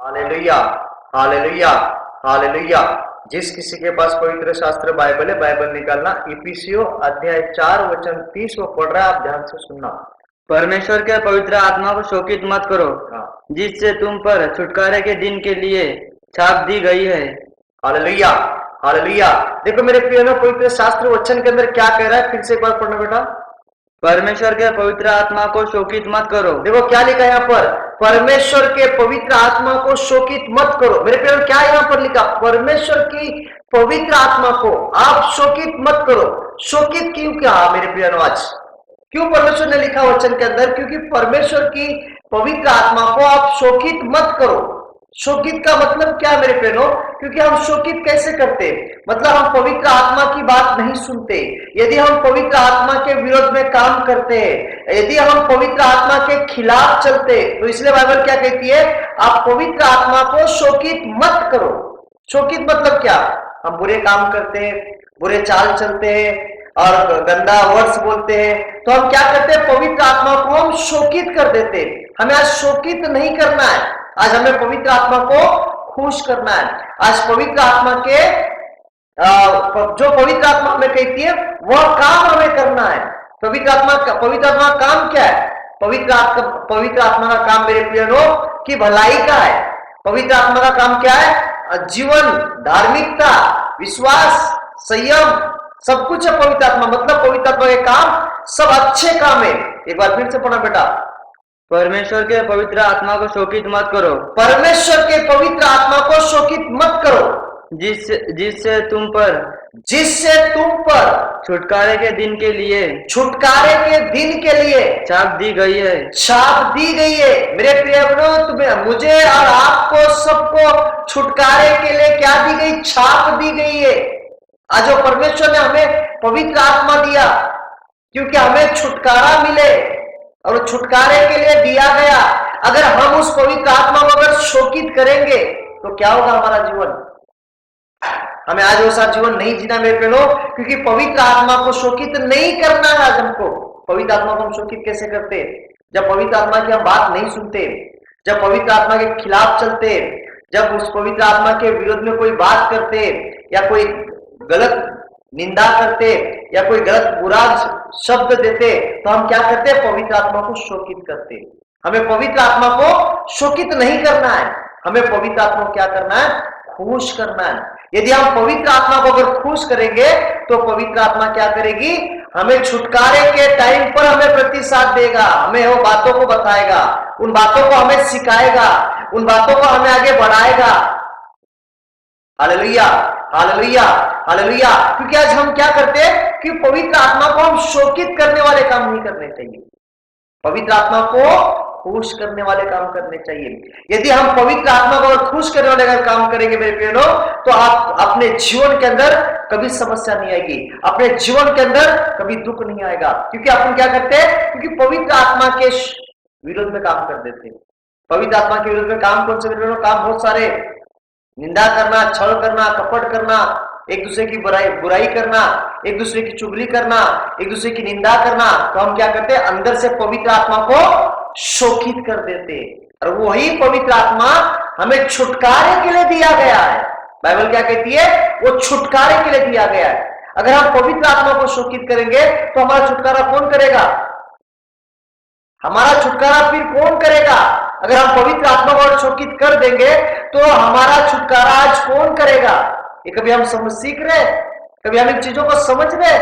Hallelujah, hallelujah, hallelujah. जिस किसी के पास पवित्र शास्त्र बाइबल है, बाइबल निकालना। इफिसियों अध्याय 4 वचन 30 वो पढ़ रहा है, आप ध्यान से सुनना। परमेश्वर के पवित्र आत्मा को शोकित मत करो, हाँ, जिससे तुम पर छुटकारे के दिन के लिए छाप दी गई है। Hallelujah, hallelujah. देखो मेरे प्रिय में पवित्र शास्त्र वचन के अंदर क्या कह रहा है, फिर से एक बार पढ़ना बेटा। परमेश्वर के पवित्र आत्मा को शोकित मत करो। देखो क्या लिखा है यहाँ पर, परमेश्वर के पवित्र आत्मा को शोकित मत करो। मेरे प्रिय क्या यहाँ पर लिखा, परमेश्वर की पवित्र आत्मा को आप शोकित मत करो। शोकित क्यों कहा मेरे प्रिय, आज क्यों परमेश्वर ने लिखा वचन के अंदर, क्योंकि परमेश्वर की पवित्र आत्मा को आप शोकित मत करो। शोकित का मतलब क्या मेरे प्रियो, क्योंकि हम शोकित कैसे करते, मतलब हम पवित्र आत्मा की बात नहीं सुनते। यदि हम पवित्र आत्मा के विरोध में काम करते हैं, यदि हम पवित्र आत्मा के खिलाफ चलते, तो इसलिए बाइबल क्या कहती है, आप पवित्र आत्मा को शोकित मत करो। शोकित मतलब क्या, हम बुरे काम करते हैं, बुरे चाल चलते हैं और गंदा वर्ड्स बोलते हैं, तो हम क्या करते हैं, पवित्र आत्मा को हम शोकित कर देते हैं। हमें आज शोकित नहीं करना है, आज हमें पवित्र आत्मा को खुश करना है। आज पवित्र आत्मा के जो पवित्र आत्मा हमें कहती है वह काम हमें करना है। पवित्र आत्मा का काम क्या है, पवित्र आत्मा का काम मेरे प्रियनो की भलाई का है। पवित्र आत्मा का काम क्या है, जीवन, धार्मिकता, विश्वास, संयम, सब कुछ है पवित्र आत्मा। मतलब पवित्र आत्मा के काम सब अच्छे काम है। एक बार फिर से पढ़ना बेटा, परमेश्वर के पवित्र आत्मा को शोकित मत करो। परमेश्वर के पवित्र आत्मा को शोकित मत करो, जिससे तुम पर छुटकारे के दिन के लिए छाप दी गई है। छाप दी गई है। मेरे प्रिय बहनों, तुम्हें, मुझे और आपको सबको छुटकारे के लिए क्या दी गई, छाप दी गई है। आज जो परमेश्वर ने हमें पवित्र आत्मा दिया, क्योंकि हमें छुटकारा मिले और छुटकारे के लिए दिया गया। अगर हम उस पवित्र आत्मा को अगर शोकित करेंगे तो क्या होगा हमारा जीवन, हमें आज वैसा जीवन नहीं जीना मेरे प्रियो, क्योंकि पवित्र आत्मा को शोकित नहीं करना है। आज हमको पवित्र आत्मा को हम शोकित कैसे करते, जब पवित्र आत्मा की हम बात नहीं सुनते, जब पवित्र आत्मा के खिलाफ चलते, जब उस पवित्र आत्मा के विरोध में कोई बात करते, या कोई गलत निंदा करते, या कोई गलत बुरा शब्द देते, तो हम क्या करते हैं, पवित्र आत्मा को शोकित करते। हमें पवित्र आत्मा को शोकित नहीं करना है, हमें पवित्र आत्मा को क्या करना है, खुश करना है। यदि हम पवित्र आत्मा को अगर खुश करेंगे तो पवित्र आत्मा क्या करेगी, हमें छुटकारे के टाइम पर हमें प्रतिसाद देगा, हमें वो बातों को बताएगा, उन बातों को हमें सिखाएगा, उन बातों को हमें आगे बढ़ाएगा। Hallelujah, hallelujah, hallelujah. क्योंकि आज हम क्या करते हैं कि पवित्र आत्मा को हम शोकित करने वाले काम नहीं करने चाहिए, पवित्र आत्मा को खुश करने वाले काम करने चाहिए। यदि हम पवित्र आत्मा को खुश करने वाले काम करेंगे मेरे प्रियो, तो आप अपने जीवन के अंदर कभी समस्या नहीं आएगी, अपने जीवन के अंदर कभी दुख नहीं आएगा। क्योंकि अपन क्या करते हैं, क्योंकि पवित्र आत्मा के विरोध में काम कर देते हैं। पवित्र आत्मा के विरोध में काम कौन से मेरे प्रियो, काम बहुत सारे, निंदा करना, छल करना, कपट करना, एक दूसरे की बुराई करना, एक दूसरे की चुगली करना, एक दूसरे की निंदा करना। तो हम क्या करते हैं, अंदर से पवित्र आत्मा को शोकित कर देते, और वही पवित्र आत्मा हमें छुटकारे के लिए दिया गया है। बाइबल क्या कहती है, वो छुटकारे के लिए दिया गया है। अगर हम पवित्र आत्मा को शोकित करेंगे तो हमारा छुटकारा कौन करेगा, हमारा छुटकारा फिर कौन करेगा। अगर हम पवित्र आत्मा को शोकित कर देंगे तो हमारा छुटकारा आज कौन करेगा। ये कभी हम सीख रहे, कभी हम इन चीजों को समझ रहे,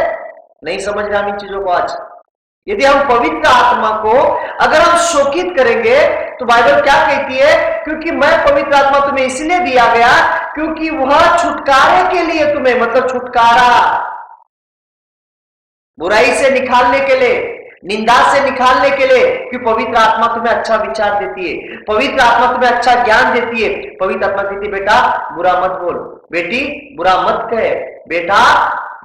नहीं समझ रहे हम इन चीजों को आज। यदि हम पवित्र आत्मा को अगर हम शोकित करेंगे तो बाइबल क्या कहती है, क्योंकि मैं पवित्र आत्मा तुम्हें इसलिए दिया गया क्योंकि वह छुटकारे के लिए तुम्हें, मतलब छुटकारा बुराई से निकालने के लिए, निंदा से निकालने के लिए, कि पवित्र आत्मा तुम्हें अच्छा विचार देती है, पवित्र आत्मा तुम्हें अच्छा ज्ञान देती है। पवित्र आत्मा कहती है, बेटा बुरा मत बोल, बेटी बुरा मत कहे, बेटा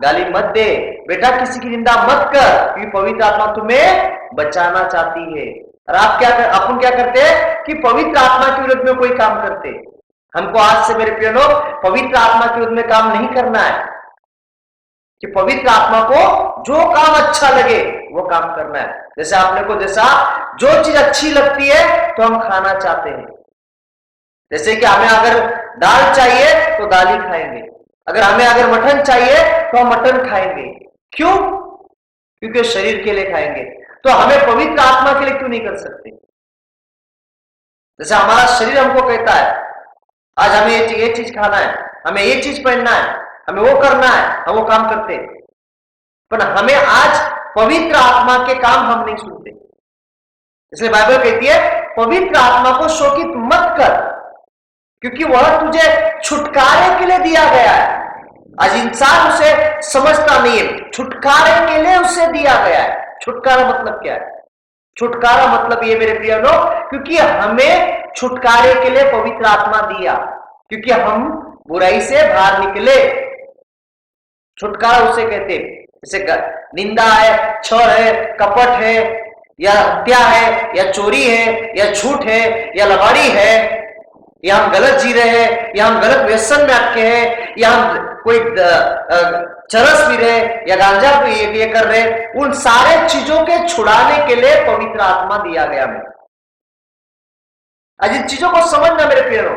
गाली मत दे, बेटा किसी की निंदा मत कर, क्योंकि पवित्र आत्मा तुम्हें बचाना चाहती है। और अपन क्या करते हैं कि पवित्र आत्मा के विरुद्ध में कोई काम करते। हमको आज से मेरे प्रिय लोग पवित्र आत्मा के विरुद्ध में काम नहीं करना है, कि पवित्र आत्मा को जो काम अच्छा लगे वो काम करना है। जैसे आपने को जैसा जो चीज अच्छी लगती है तो हम खाना चाहते हैं, जैसे कि हमें अगर दाल चाहिए तो दाल ही खाएंगे, अगर मटन चाहिए तो हम मटन खाएंगे। क्यों? क्योंकि शरीर के लिए खाएंगे। तो हमें पवित्र आत्मा के लिए क्यों नहीं कर सकते? जैसे हमारा शरीर हमको कहता है आज हमें ये चीज खाना है, हमें ये चीज पहनना है, हमें वो करना है, हम वो काम करते हैं, पर हमें आज पवित्र आत्मा के काम हम नहीं सुनते। इसलिए बाइबल कहती है पवित्र आत्मा को शोकित मत कर, क्योंकि वह तुझे छुटकारे के लिए दिया गया है। आज इंसान उसे समझता नहीं है, छुटकारे के लिए उसे दिया गया है। छुटकारा मतलब क्या है? छुटकारा मतलब ये मेरे प्रिय लोग, क्योंकि हमें छुटकारे के लिए पवित्र आत्मा दिया, क्योंकि हम बुराई से बाहर निकले। छुटकारा उसे कहते हैं। जैसे निंदा है, छल है, कपट है, या हत्या है, या चोरी है, या झूठ है, या लबाड़ी है, या हम गलत जी रहे हैं, या हम गलत व्यसन में अटके हैं, या हम कोई चरस पी रहे, या गांजा ये कर रहे, उन सारे चीजों के छुड़ाने के लिए पवित्र आत्मा दिया गया हमें। आज इन चीजों को समझना मेरे प्रियो,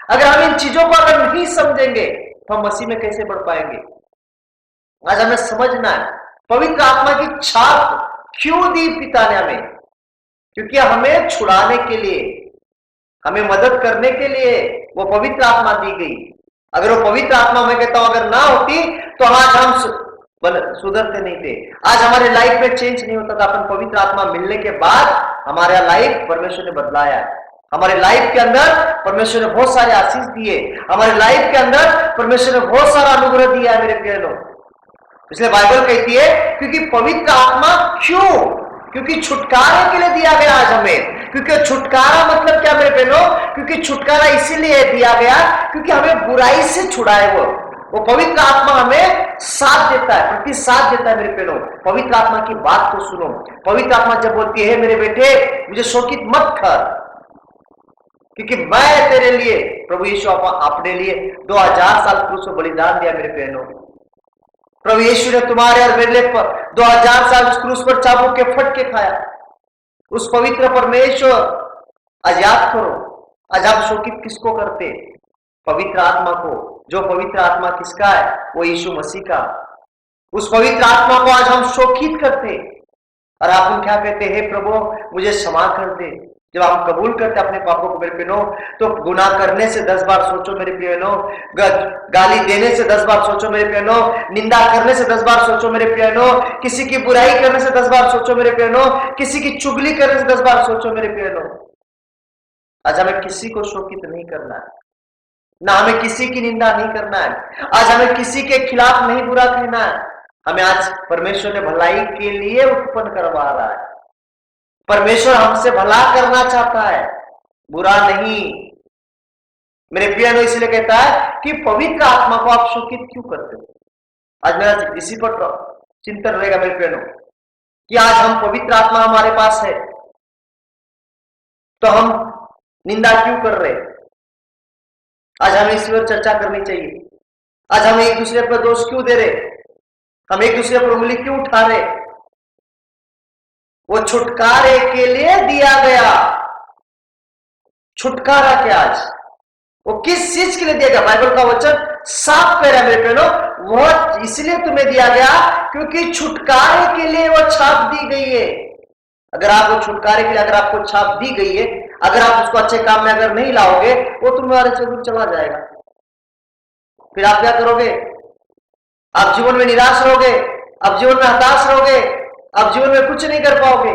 अगर हम इन चीजों को अगर नहीं समझेंगे तो हम मसीह में कैसे बढ़ पाएंगे? आज हमें समझना है पवित्र आत्मा की छाप क्यों दी पिता ने हमें, क्योंकि हमें छुड़ाने के लिए, हमें मदद करने के लिए वो पवित्र आत्मा दी गई। अगर वो पवित्र आत्मा मैं कहता हूं अगर ना होती तो आज हम सुधरते नहीं थे, आज हमारे लाइफ में चेंज नहीं होता था। अपन पवित्र आत्मा मिलने के बाद हमारा लाइफ परमेश्वर ने बदलाया है। हमारे लाइफ के अंदर परमेश्वर ने बहुत सारे आशीष दिए, हमारे लाइफ के अंदर परमेश्वर ने बहुत सारा अनुग्रह दिया है मेरे प्रिय लोग। इसलिए बाइबल कहती है क्योंकि पवित्र आत्मा क्यों? क्योंकि छुटकारे के लिए दिया गया आज हमें। क्योंकि छुटकारा मतलब क्या मेरे बहनों? क्योंकि छुटकारा इसीलिए दिया गया क्योंकि हमें बुराई से छुड़ाए। वो पवित्र आत्मा हमें साथ देता है, प्रति साथ देता है मेरे बहनों। पवित्र आत्मा की बात को सुनो। पवित्र आत्मा जब बोलती है मेरे बेटे मुझे शोकित मत कर, क्योंकि मैं तेरे लिए, प्रभु यीशु अपने लिए 2000 साल क्रूस पर बलिदान दिया मेरे बहनों। प्रभु यीशु ने तुम्हारे और मेरे लिए 2000 साल उस क्रूस पर चाबुक के फटके खाया। उस पवित्र परमेश्वर आज याद करो, आज आप शोकित किसको करते? पवित्र आत्मा को। जो पवित्र आत्मा किसका है? वो यीशु मसीह का। उस पवित्र आत्मा को आज हम शोकित करते और आप हम क्या कहते हैं? हे प्रभु मुझे क्षमा कर दे। जब हम कबूल करते अपने पापों को मेरे प्रियो, तो गुनाह करने से 10 बार सोचो मेरे प्रियो, गाली देने से 10 बार सोचो मेरे प्रियो, निंदा करने से 10 बार सोचो मेरे प्रियो, किसी की बुराई करने से 10 बार सोचो मेरे प्रियो, किसी की चुगली करने से 10 बार सोचो मेरे प्रियो। आज हमें किसी को शोकित नहीं करना है, ना हमें किसी की निंदा नहीं करना है, आज हमें किसी के खिलाफ नहीं बुरा कहना है। हमें आज परमेश्वर ने भलाई के लिए उत्पन्न करवा रहा है। परमेश्वर हमसे भला करना चाहता है, बुरा नहीं मेरे प्रियो। इसलिए कहता है कि पवित्र आत्मा को आप शोकित क्यों करते हो? आज मेरा इसी पर चिंतन रहेगा मेरे प्रियो कि आज हम पवित्र आत्मा हमारे पास है तो हम निंदा क्यों कर रहे? आज हमें इस पर चर्चा करनी चाहिए। आज हम एक दूसरे पर दोष क्यों दे रहे? हम एक दूसरे पर उंगली क्यों उठा रहे? वो छुटकारे के लिए दिया गया। छुटकारा क्या? आज वो किस चीज के लिए दिया गया? बाइबल का वचन साफ कह रहा है मेरे प्रियो, वो इसलिए तुम्हें दिया गया क्योंकि छुटकारे के लिए वो छाप दी गई है। अगर आपको छुटकारे के लिए अगर आपको छाप दी गई है, अगर आप उसको अच्छे काम में अगर नहीं लाओगे, वो तुम्हारे से दूर चला जाएगा। फिर आप क्या करोगे? आप जीवन में निराश रहोगे, आप जीवन में हताश रहोगे, आप जीवन में कुछ नहीं कर पाओगे।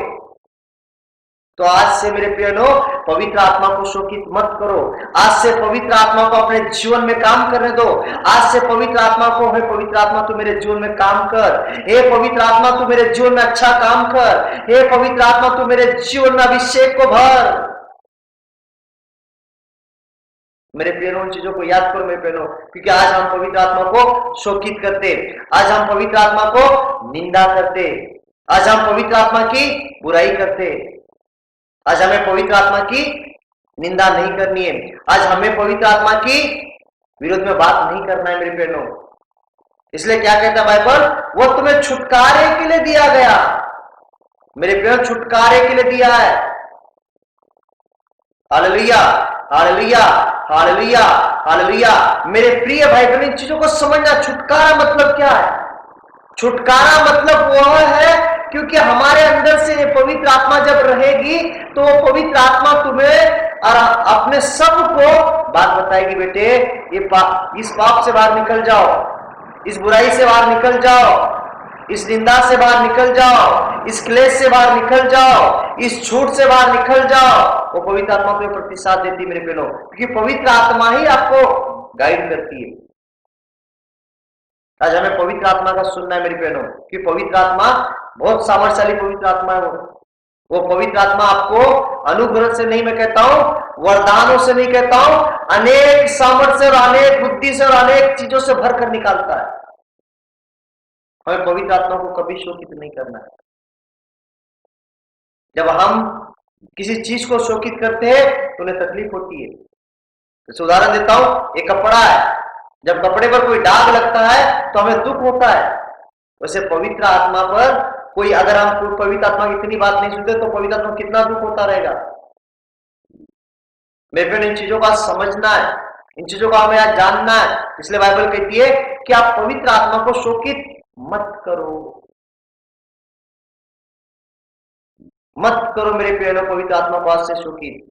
तो आज से मेरे प्रियो पवित्र आत्मा को शोकित मत करो। आज से पवित्र आत्मा को अपने जीवन में काम करने दो। आज से पवित्र आत्मा को, हे पवित्र आत्मा तू मेरे जीवन में काम कर, हे पवित्र आत्मा तू मेरे जीवन में अच्छा काम कर, हे पवित्र आत्मा तू मेरे जीवन में अभिषेक को भर। मेरे प्रियो उन चीजों को याद करो मेरे प्रियो, क्योंकि आज हम पवित्र आत्मा को शोकित करते, आज हम पवित्र आत्मा को निंदा करते, आज हम पवित्र आत्मा की बुराई करते। आज हमें पवित्र आत्मा की निंदा नहीं करनी है। आज हमें पवित्र आत्मा की विरोध में बात नहीं करना है मेरे प्रियो। इसलिए क्या कहता है बाइबल? वो तुम्हें छुटकारे के लिए दिया गया मेरे प्रियो, छुटकारे के लिए दिया है। हालेलुया। Hallelujah, hallelujah, hallelujah. मेरे प्रिय भाई बहन, इन चीजों को समझना। छुटकारा मतलब क्या है? छुटकारा मतलब वह है, क्योंकि हमारे अंदर से पवित्र आत्मा जब रहेगी तो वो पवित्र आत्मा तुम्हें और अपने सब को बात बताएगी, बेटे इस पाप से बाहर निकल जाओ, इस बुराई से बाहर निकल जाओ, इस निंदा से बाहर निकल जाओ, इस क्लेश से बाहर निकल जाओ, इस झूठ से बाहर निकल जाओ। वो पवित्र आत्मा को प्रतिसाद देती है मेरे बहनों, क्योंकि पवित्र आत्मा ही आपको गाइड करती है। आज हमें पवित्र आत्मा का सुनना है मेरी बहनों, कि पवित्र आत्मा बहुत सामर्थ्यशाली पवित्र आत्मा है। वो पवित्र आत्मा आपको अनुग्रह से नहीं, मैं कहता हूं वरदानों से नहीं कहता हूं, अनेक सामर्थ्य और अनेक बुद्धि से और अनेक चीजों से भर कर निकालता है। हमें पवित्र आत्मा को कभी शोकित नहीं करना है। जब हम किसी चीज को शोकित करते हैं तो उन्हें तकलीफ होती है। जैसे उदाहरण देता हूं, एक कपड़ा है, जब कपड़े पर कोई दाग लगता है तो हमें दुख होता है। वैसे पवित्र आत्मा पर कोई, अगर हम पवित्र आत्मा की इतनी बात नहीं सुनते तो पवित्र आत्मा कितना दुख होता रहेगा। मेरे को इन चीजों का समझना है, इन चीजों का हमें आज जानना है। इसलिए बाइबल कहती है कि आप पवित्र आत्मा को शोकित मत करो, मत करो मेरे प्रियो, पवित्र आत्मा को आज से शोकित।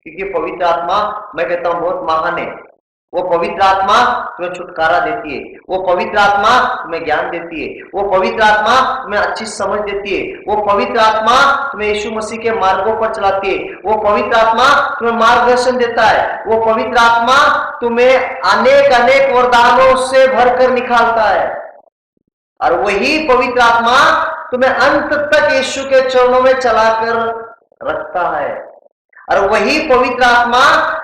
क्योंकि पवित्र आत्मा, मैं कहता हूं, बहुत महान है। वो पवित्र आत्मा तुम्हें छुटकारा देती है, वो पवित्र आत्मा तुम्हें ज्ञान देती है, वो पवित्र आत्मा तुम्हें अच्छी समझ देती है, वो पवित्र आत्मा तुम्हें यीशु मसीह के मार्गों पर चलाती है, वो पवित्र आत्मा तुम्हें मार्गदर्शन देता है, वो पवित्र आत्मा तुम्हें अनेक अनेक वरदानों से भरकर निकालता है। और वही पवित्र आत्मा तुम्हें अंत तक यीशु के चरणों में चलाकर रखता है। और वही पवित्र आत्मा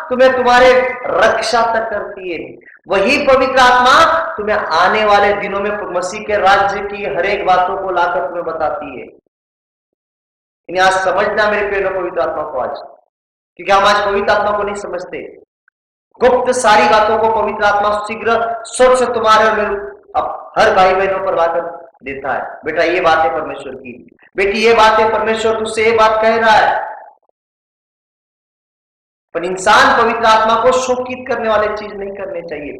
तुम्हें तुम्हारे रक्षा तक करती है। वही पवित्र आत्मा तुम्हें आने वाले दिनों में मसीह के राज्य की हर एक बातों को लाकर तुम्हें बताती है। इन्हें आज समझना मेरे प्रिय पवित्र आत्मा को आज, क्योंकि हम आज पवित्र आत्मा को नहीं समझते। गुप्त सारी बातों को पवित्र आत्मा शीघ्र स्वर्ग से तुम्हारे और मेरे हर भाई बहनों पर लाकर देता है। बेटा ये बात है परमेश्वर की, बेटी ये बात है परमेश्वर तुझसे ये बात कह रहा है। पर इंसान पवित्र आत्मा को शोकित करने वाले चीज नहीं करने चाहिए।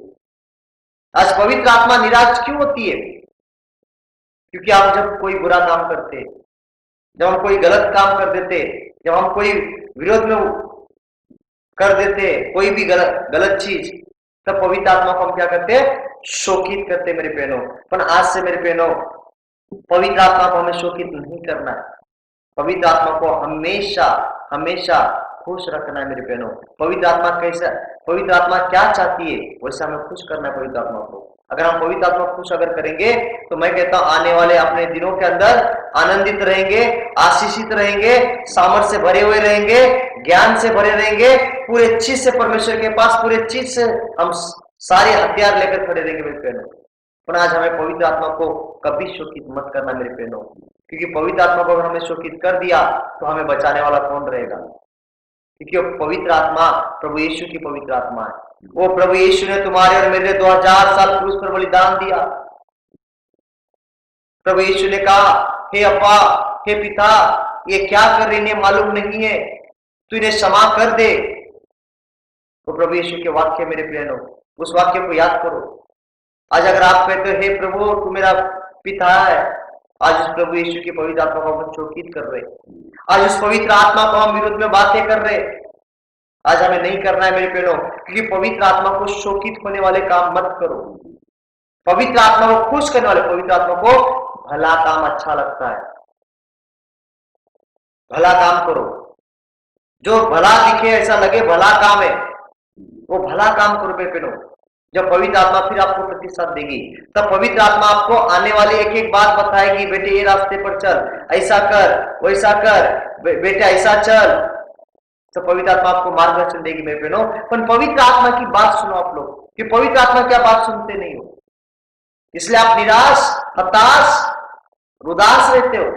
आज पवित्र आत्मा निराश क्यों होती है? क्योंकि आप जब कोई बुरा काम करते, जब हम कोई गलत काम कर देते, जब हम कोई विरोध में कर देते कोई भी गलत चीज, तब पवित्र आत्मा को हम क्या करते हैं? शोकित करते मेरे बहनों। पर आज से मेरे बहनों, पवित्र आत्मा को हमें शोकित नहीं करना है। पवित्र आत्मा को हमेशा हमेशा खुश रखना है मेरे बहनों। पवित्र आत्मा कैसा, पवित्र आत्मा क्या चाहती है वैसा हमें खुश करना है पवित्र आत्मा को। अगर हम पवित्र आत्मा खुश अगर करेंगे तो मैं कहता हूं आने वाले अपने दिनों के अंदर आनंदित रहेंगे, आशीषित रहेंगे, सामर्थ्य से भरे हुए रहेंगे, ज्ञान से भरे रहेंगे, पूरे चीज से परमेश्वर के पास, पूरे चीज से हम सारे हथियार लेकर खड़े रहेंगे मेरे बहनों। पर आज हमें पवित्र आत्मा को कभी शोकित मत करना मेरे बहनों, क्योंकि पवित्र आत्मा को अगर हमें शोकित कर दिया तो हमें बचाने वाला कौन रहेगा? क्योंकि वो पवित्र आत्मा प्रभु यीशु की पवित्र आत्मा है। वो प्रभु यीशु ने तुम्हारे और मेरे 2000 साल क्रूस पर बलिदान दिया। प्रभु यीशु ने कहा, हे अप्पा, हे पिता, ये क्या कर रहे हैं मालूम नहीं है, तू इन्हें क्षमा कर दे। तो प्रभु यीशु के वाक्य मेरे बहनों, उस वाक्य को याद करो। आज अगर आप कहते हो हे प्रभु तू मेरा पिता है, आज उस प्रभु यीशु की पवित्र आत्मा को हम शोकित कर रहे, आज उस पवित्र आत्मा को हम विरुद्ध में बातें कर रहे। आज हमें नहीं करना है मेरे बहनों, क्योंकि पवित्र आत्मा को शोकित होने वाले काम मत करो। पवित्र आत्मा को खुश करने वाले, पवित्र आत्मा को भला काम अच्छा लगता है, भला काम करो। जो भला दिखे, ऐसा लगे भला काम है, वो भला काम करो मेरे बहनों। जब पवित्र आत्मा फिर आपको प्रतिसाद देगी, तब पवित्र आत्मा आपको आने वाली एक एक बात बताएगी, बेटे ये रास्ते पर चल, ऐसा कर, वैसा कर, बेटे ऐसा चल। तो पवित्र आत्मा आपको मार्गदर्शन देगी मेरे बहनों। पर पवित्र आत्मा की बात सुनो आप लोग, कि पवित्र आत्मा की बात सुनते नहीं हो, इसलिए आप निराश, हताश, उदास रहते हो,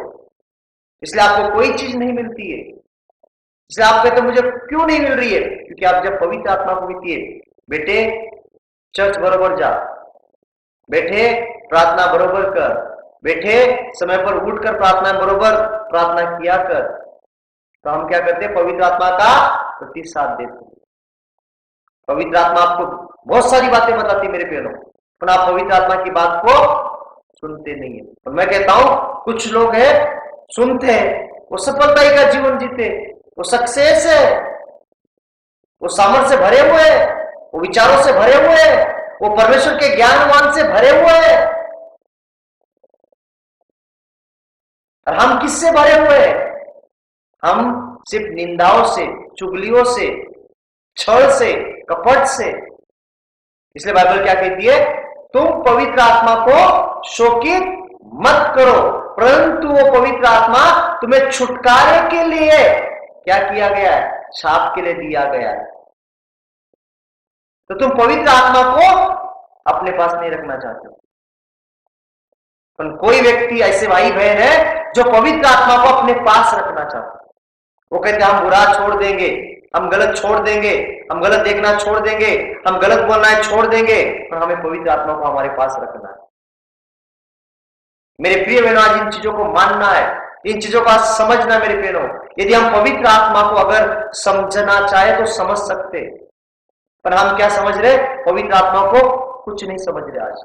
इसलिए आपको कोई चीज नहीं मिलती है। इसलिए आप कहते मुझे क्यों नहीं मिल रही है? क्योंकि आप जब पवित्र आत्मा को मिलती है, बेटे चर्च बरोबर जा, बैठे प्रार्थना बरोबर कर, बैठे समय पर उठकर प्रार्थना बरोबर प्रार्थना किया कर, तो हम क्या करते हैं? पवित्र आत्मा का प्रतिसाद देते। पवित्र आत्मा आपको बहुत सारी बातें बताती मेरे प्यारों, पर आप पवित्र आत्मा की बात को सुनते नहीं है। और मैं कहता हूं कुछ लोग हैं सुनते हैं, वो सफलता का जीवन जीते, वो सक्सेस है, वो सामर्थ्य से भरे हुए हैं, वो विचारों से भरे हुए हैं, वो परमेश्वर के ज्ञानवान से भरे हुए हैं। और हम किससे भरे हुए हैं? हम सिर्फ निंदाओं से, चुगलियों से, छल से, कपट से। इसलिए बाइबल क्या कहती है? तुम पवित्र आत्मा को शोकित मत करो, परंतु वो पवित्र आत्मा तुम्हें छुटकारे के लिए क्या किया गया है? छाप के लिए दिया गया है। तो तुम पवित्र आत्मा को अपने पास नहीं रखना चाहते हो। पर कोई व्यक्ति ऐसे भाई बहन है जो पवित्र आत्मा को अपने पास रखना चाहते हैं। वो कहते हैं हम बुरा छोड़ देंगे, हम गलत छोड़ देंगे, हम गलत देखना छोड़ देंगे, हम गलत बोलना है छोड़ देंगे, और हमें पवित्र आत्मा को हमारे पास रखना है। मेरे प्रिय बहनों, आज इन चीजों को मानना है, इन चीजों को आज समझना। मेरे बहनों, यदि हम पवित्र आत्मा को अगर समझना चाहे तो समझ सकते, पर हम क्या समझ रहे? पवित्र आत्मा को कुछ नहीं समझ रहे आज।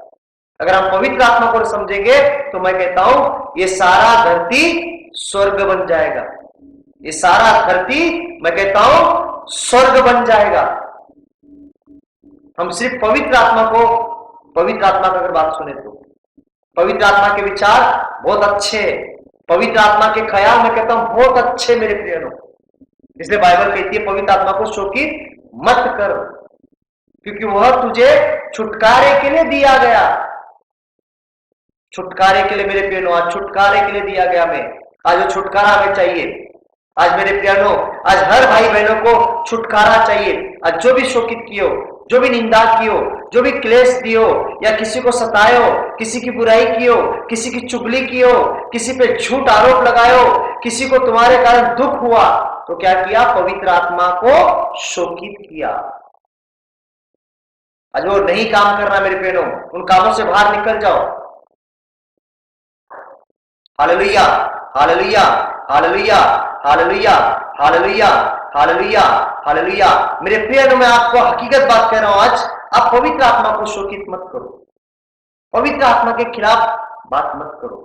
अगर हम पवित्र आत्मा को समझेंगे तो मैं कहता हूं ये सारा धरती स्वर्ग बन जाएगा। ये सारा धरती मैं कहता हूं स्वर्ग बन जाएगा। हम सिर्फ पवित्र आत्मा को, पवित्र आत्मा की अगर बात सुने तो पवित्र आत्मा के विचार बहुत अच्छे हैं, पवित्र आत्मा के ख्याल मैं कहता हूं बहुत अच्छे मेरे प्रियजनों। इसलिए बाइबल कहती है पवित्र आत्मा को शोकित मत कर, क्योंकि वह तुझे छुटकारे के लिए दिया गया। छुटकारे के लिए मेरे प्रियजनों, आज छुटकारे के लिए दिया गया। मैं आज वो छुटकारा हमें चाहिए। आज मेरे प्रियजनों, आज हर भाई बहनों को छुटकारा चाहिए। आज जो भी शोकित कियो, जो भी निंदा कियो, जो भी क्लेश दियो, या किसी को सतायो, किसी की बुराई कियो, किसी की चुगली कियो, किसी पे झूठ आरोप लगायो, किसी को तुम्हारे कारण दुख हुआ, तो क्या किया? पवित्र आत्मा को शोकित किया। आज वो नहीं काम करना मेरे प्रियजनों, उन कामों से बाहर निकल जाओ। Hallelujah, hallelujah, hallelujah, hallelujah, hallelujah, hallelujah, hallelujah. मेरे प्रिय, मैं आपको हकीकत बात कह रहा हूं आज, आप पवित्र आत्मा को शोकित मत करो, पवित्र आत्मा के खिलाफ बात मत करो,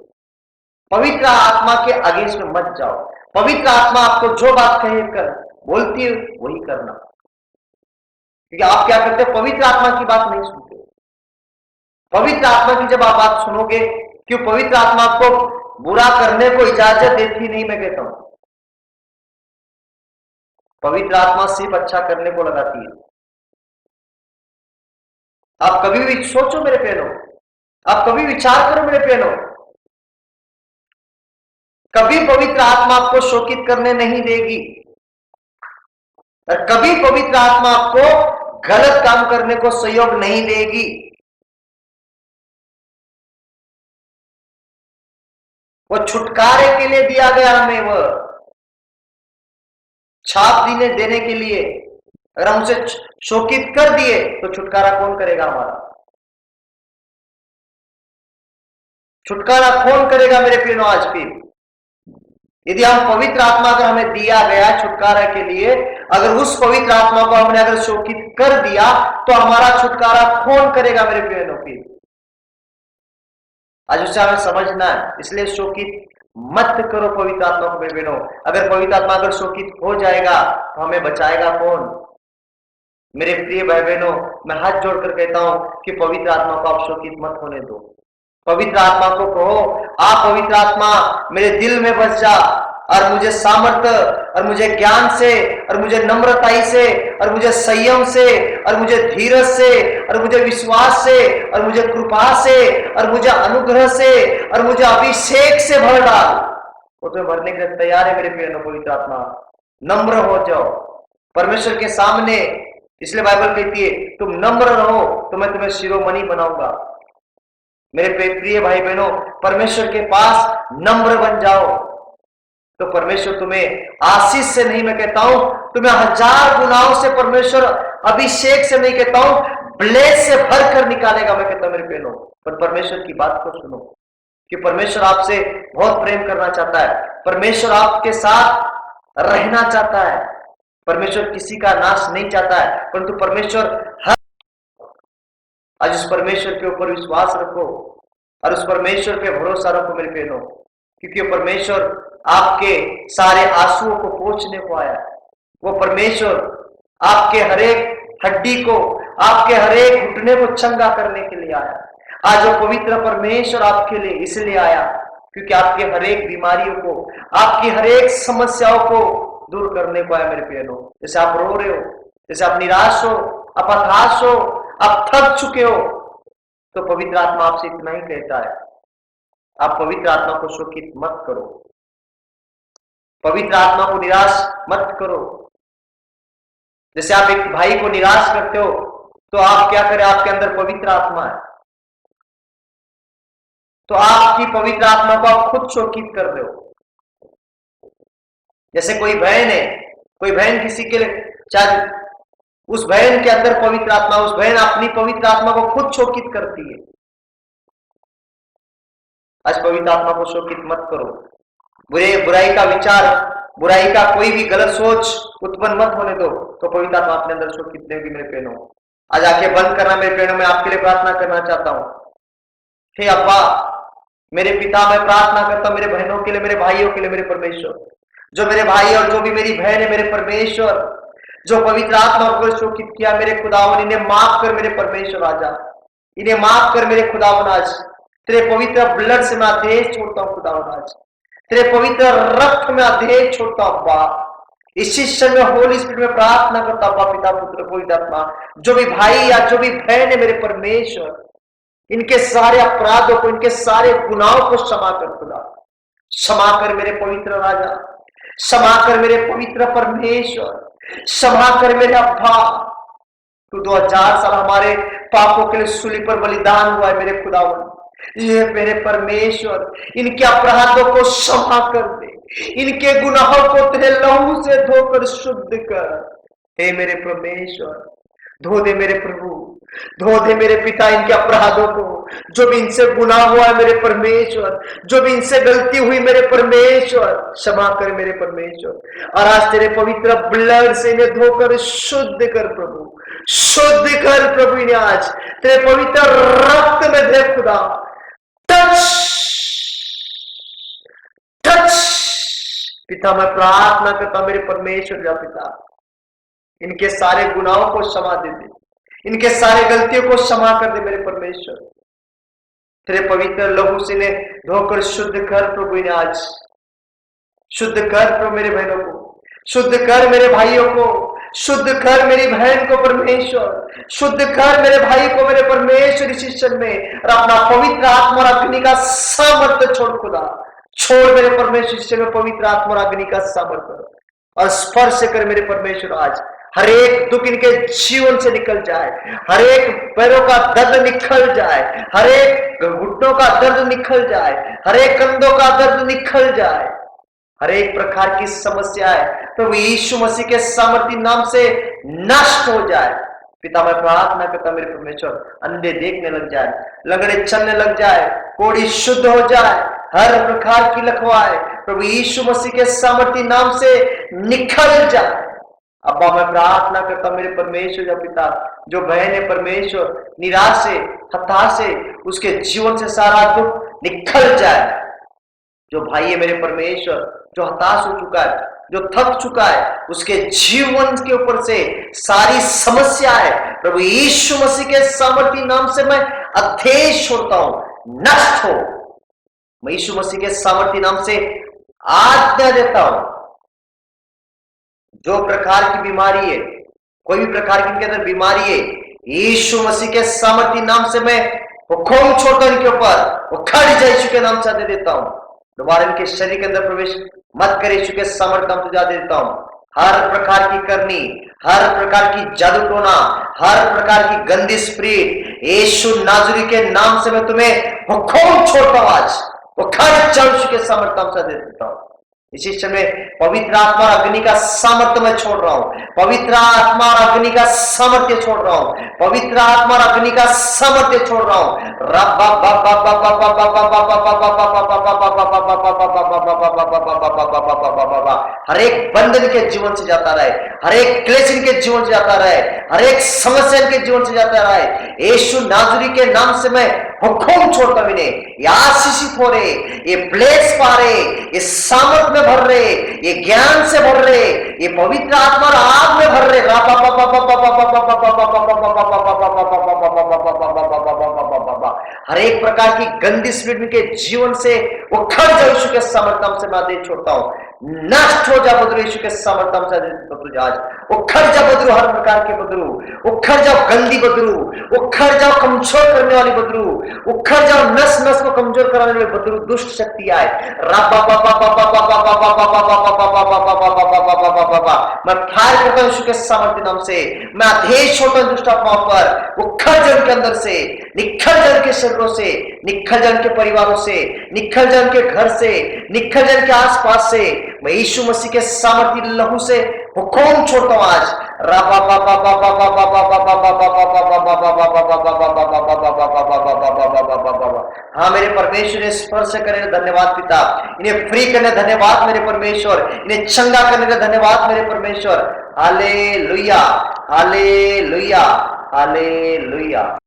पवित्र आत्मा के अगेंस्ट में मत जाओ। पवित्र आत्मा आपको जो बात कहे कर बोलती है वही करना, क्योंकि आप क्या करते हैं? पवित्र आत्मा की बात नहीं सुनते। पवित्र आत्मा की जब आप बात सुनोगे, क्यों? पवित्र आत्मा आपको बुरा करने को इजाजत देती नहीं। मैं कहता हूं पवित्र आत्मा सिर्फ अच्छा करने को लगाती है। आप कभी भी सोचो मेरे प्यारों, आप कभी विचार करो मेरे प्यारों, कभी पवित्र आत्मा आपको शोकित करने नहीं देगी, और कभी पवित्र आत्मा आपको गलत काम करने को सहयोग नहीं देगी। वो छुटकारे के लिए दिया गया हमें, वह छाप देने के लिए। अगर हम उसे शोकित कर दिए तो छुटकारा कौन करेगा? हमारा छुटकारा कौन करेगा मेरे प्रियो? आज फिर यदि हम पवित्र आत्मा अगर हमें दिया गया छुटकारा के लिए, अगर उस पवित्र आत्मा को हमने अगर शोकित कर दिया तो हमारा छुटकारा कौन करेगा मेरे प्रियो? फिर आज उसे हमें समझना है। इसलिए शोकित मत करो पवित्र आत्मा को मेरे बहनों। अगर पवित्र आत्मा अगर शोकित हो जाएगा तो हमें बचाएगा कौन? मेरे प्रिय भाई बहनों, मैं हाथ जोड़कर कहता हूं कि पवित्र आत्मा को आप शोकित मत होने दो। पवित्र आत्मा को कहो, आप पवित्र आत्मा मेरे दिल में बस जा, और मुझे सामर्थ्य, और मुझे ज्ञान से, और मुझे नम्रताई से, और मुझे संयम से, और मुझे धीरज से, और मुझे विश्वास से, और मुझे कृपा से, और मुझे अनुग्रह से, और मुझे अभिषेक से भर डाल। वो तो भरने के लिए तैयार है मेरे प्रिय। पवित्र आत्मा नम्र हो जाओ परमेश्वर के सामने। इसलिए बाइबल कहती है तुम नम्र रहो तो मैं तुम्हें शिरोमणि बनाऊंगा। मेरे प्रिय भाई बहनों, परमेश्वर के पास नम्र बन जाओ तो परमेश्वर तुम्हें आशीष से नहीं, मैं कहता हूं तुम्हें 1000 गुनाहों से परमेश्वर, अभिषेक से नहीं कहता हूं, ब्लेस से भर कर निकालेगा। मैं कहता हूं मेरे बहनों, पर परमेश्वर की बात को सुनो कि परमेश्वर आपसे बहुत प्रेम करना चाहता है, परमेश्वर आपके साथ रहना चाहता है, परमेश्वर किसी का नाश नहीं चाहता है, परंतु परमेश्वर हर आज उस परमेश्वर के ऊपर विश्वास रखो और उस परमेश्वर पे भरोसा रखो मेरे बहनों, क्योंकि वो परमेश्वर आपके सारे आंसुओं को पोंछने को आया। वो परमेश्वर आपके हरेक हड्डी को, आपके हरेक घुटने को चंगा करने के लिए आया। आज वो पवित्र परमेश्वर आपके लिए इसलिए आया क्योंकि आपके हरेक बीमारियों को, आपकी हरेक समस्याओं को दूर करने को आया मेरे बहनों। जैसे आप रो रहे हो, जैसे आप निराश हो, आप हताश हो, आप थक चुके हो, तो पवित्र आत्मा आपसे इतना ही कहता है, आप पवित्र आत्मा को शोकित मत करो, पवित्र आत्मा को निराश मत करो। जैसे आप एक भाई को निराश करते हो तो आप क्या करें, आपके अंदर पवित्र आत्मा है तो आपकी पवित्र आत्मा को आप खुद शोकित कर रहे हो। जैसे कोई बहन है, कोई बहन किसी के लिए, चाहे उस बहन के अंदर पवित्र आत्मा, उस बहन अपनी पवित्र आत्मा को खुद शोकित करती है। आज पवित्र आत्मा को शोकित मत करो, बुराई का विचार, बुराई का कोई भी गलत सोच उत्पन्न मत होने दो, तो पवित्र आत्मा अपने अंदर शोकित नहीं होगी मेरे बहनों। आज आंखें बंद करना मेरे बहनों, मैं आपके लिए प्रार्थना करना चाहता हूं। हे अब्बा मेरे पिता, मैं प्रार्थना करता हूं मेरे बहनों के लिए, मेरे भाइयों के लिए मेरे परमेश्वर, जो मेरे भाई और जो भी मेरी बहन है मेरे परमेश्वर, जो पवित्र आत्मा को शोकित किया मेरे खुदावन, इन्हें माफ कर मेरे परमेश्वर राजा, इन्हें माफ कर मेरे खुदावन। आज तेरे पवित्र ब्लड से मैं आदेश छोड़ता हूं खुदावन, आज तेरे पवित्र रक्त में आदेश छोड़ता हूं अब्बा। इस शिष्य में होली स्पिरिट में प्रार्थना करता अब्बा, पिता पुत्र पवित्र आत्मा, जो भी भाई या जो भी बहन है मेरे परमेश्वर, इनके सारे अपराधों को, इनके सारे गुनाहों को क्षमा कर खुदा, क्षमा कर मेरे पवित्र राजा, क्षमा कर मेरे पवित्र परमेश्वर, क्षमा कर मेरे अब्बा। तू 2000 साल हमारे पापों के लिए सूली पर बलिदान हुआ है मेरे खुदावन, ये मेरे परमेश्वर इनके अपराधों को क्षमा कर दे, इनके गुनाहों को तेरे लहू से धोकर शुद्ध कर। हे मेरे परमेश्वर धो दे मेरे प्रभु, धो दे मेरे पिता इनके अपराधों को, जो भी इनसे गुनाह हुआ है मेरे परमेश्वर, जो भी इनसे गलती हुई मेरे परमेश्वर, क्षमा कर मेरे परमेश्वर। और आज तेरे पवित्र ब्लड से इन्हें धोकर शुद्ध कर प्रभु, शुद्ध कर प्रभु इन्हें आज तेरे पवित्र रक्त में दे खुदा। टच टच पिता, मैं प्रार्थना करता मेरे परमेश्वर जा पिता, इनके सारे गुनाहों को क्षमा दे दे, इनके सारे गलतियों को क्षमा कर दे मेरे परमेश्वर। तेरे पवित्र लहू से ने धोकर शुद्ध कर प्रभु इन्हें आज, शुद्ध कर प्रभु मेरे बहनों को, शुद्ध कर मेरे भाइयों को, शुद्ध कर मेरी बहन को परमेश्वर, शुद्ध कर मेरे भाई को मेरे परमेश्वर इस शिक्षण में, और अपना पवित्र आत्मा और अग्नि का सामर्थ्य छोड़ खुदा, छोड़ मेरे परमेश्वर शिक्षण में पवित्र आत्मा और अग्नि का सामर्थ्य, और स्पर्श कर मेरे परमेश्वर। आज हर एक दुख इनके जीवन से निकल जाए, हर एक पैरों का दर्द निकल जाए, हर एक घुटनों का दर्द निकल जाए, हर एक कंधों का दर्द निकल जाए, हर एक प्रकार की समस्या है प्रभु यीशु मसीह के सामर्थी नाम से नष्ट हो जाए। पिता मैं प्रार्थना करता मेरे परमेश्वर, अंधे देखने लग जाए, लंगड़े चलने लग जाए, कोढ़ी शुद्ध हो जाए, हर प्रकार की लखवाए प्रभु यीशु मसीह के सामर्थी नाम से निकल जाए। अब्बा मैं प्रार्थना करता मेरे परमेश्वर या पिता, जो बहन है परमेश्वर निराश से, हताश से, उसके जीवन से सारा दुख निकल जाए। जो भाई है मेरे परमेश्वर जो हताश हो चुका है, जो थक चुका है, उसके जीवन के ऊपर से सारी समस्या है प्रभु यीशु मसीह के सामर्थी नाम से मैं आदेश छोड़ता हूं, नष्ट हो। मैं यीशु मसीह के सामर्थी नाम से आज्ञा देता हूं, जो प्रकार की बीमारी है, कोई भी प्रकार की इनके अंदर बीमारी है, यीशु मसीह के सामर्थी नाम से मैं हुक्म छोड़ता हूं इनके ऊपर, वो खड़ जाए यीशु के नाम से आदेश देता हूं। दोबारा इनके शरीर के अंदर प्रवेश मत करे यीशु के सामर्थ्य नाम से जा देता हूं। हर प्रकार की करनी, हर प्रकार की जादू टोना, हर प्रकार की गंदी स्पिरिट यीशु नाज़री के नाम से मैं तुम्हें हुक्म छोड़ता हूं, आज वो खड़ जाओ यीशु के सामर्थ्य नाम से आदेश देता हूं। इसी समय पवित्र आत्मा और अग्नि का सामर्थ्य मैं छोड़ रहा हूं, पवित्र आत्मा और अग्नि का सामर्थ्य छोड़ रहा हूं, पवित्र आत्मा और अग्नि का सामर्थ्य छोड़ रहा हूं। हर एक बंधन के जीवन से जाता रहे, हर एक क्लेश इनके जीवन से जाता रहे, हर एक समस्या इनके जीवन से जाता रहे। यीशु नाज़री के नाम से मैं हुक्म छोड़ता हूं इन्हें, ये आशीषित हो रहे, ये ब्लेस पा रहे, ये सामर्थ में भर रहे, ये ज्ञान से भर रहे, ये पवित्र आत्मा और आग में भर रहे। हर एक प्रकार की गंदी स्पिरिट इनके जीवन से उखड़ जाओ यीशु के सामर्थ्य से मैं आदेश छोड़ता हूं, नष्ट हो जा बदरू यीशु के सामर्थ्य से बदरू, आज उखड़ जा बदरू, हर प्रकार के बदरू उखड़ जाओ, गंदी बदरू उखड़ जाओ, कमजोर करने वाली बदरू उखड़ जाओ, नस नस को कमजोर कराने वाली बदरू, दुष्ट शक्ति आए। मैं फायर करता हूं यीशु के सामर्थ्य नाम से, मैं आदेश छोड़ता हूं दुष्ट आत्माओं पर, उखड़ जाओ उनके अंदर से, निखल जाओ उनके शरीरों से, निखल जाओ उनके परिवारों से, निखल जाओ उनके घर से, निखल जाओ उनके आसपास से। मैं यीशु मसीह के सामर्थ्य लहू से हुक्म छोड़ता हूं आज। हाँ मेरे परमेश्वर ने स्पर्श करने का धन्यवाद पिता, इन्हें फ्री करने धन्यवाद मेरे परमेश्वर, इन्हें चंगा करने का धन्यवाद मेरे परमेश्वर। Hallelujah, hallelujah, hallelujah.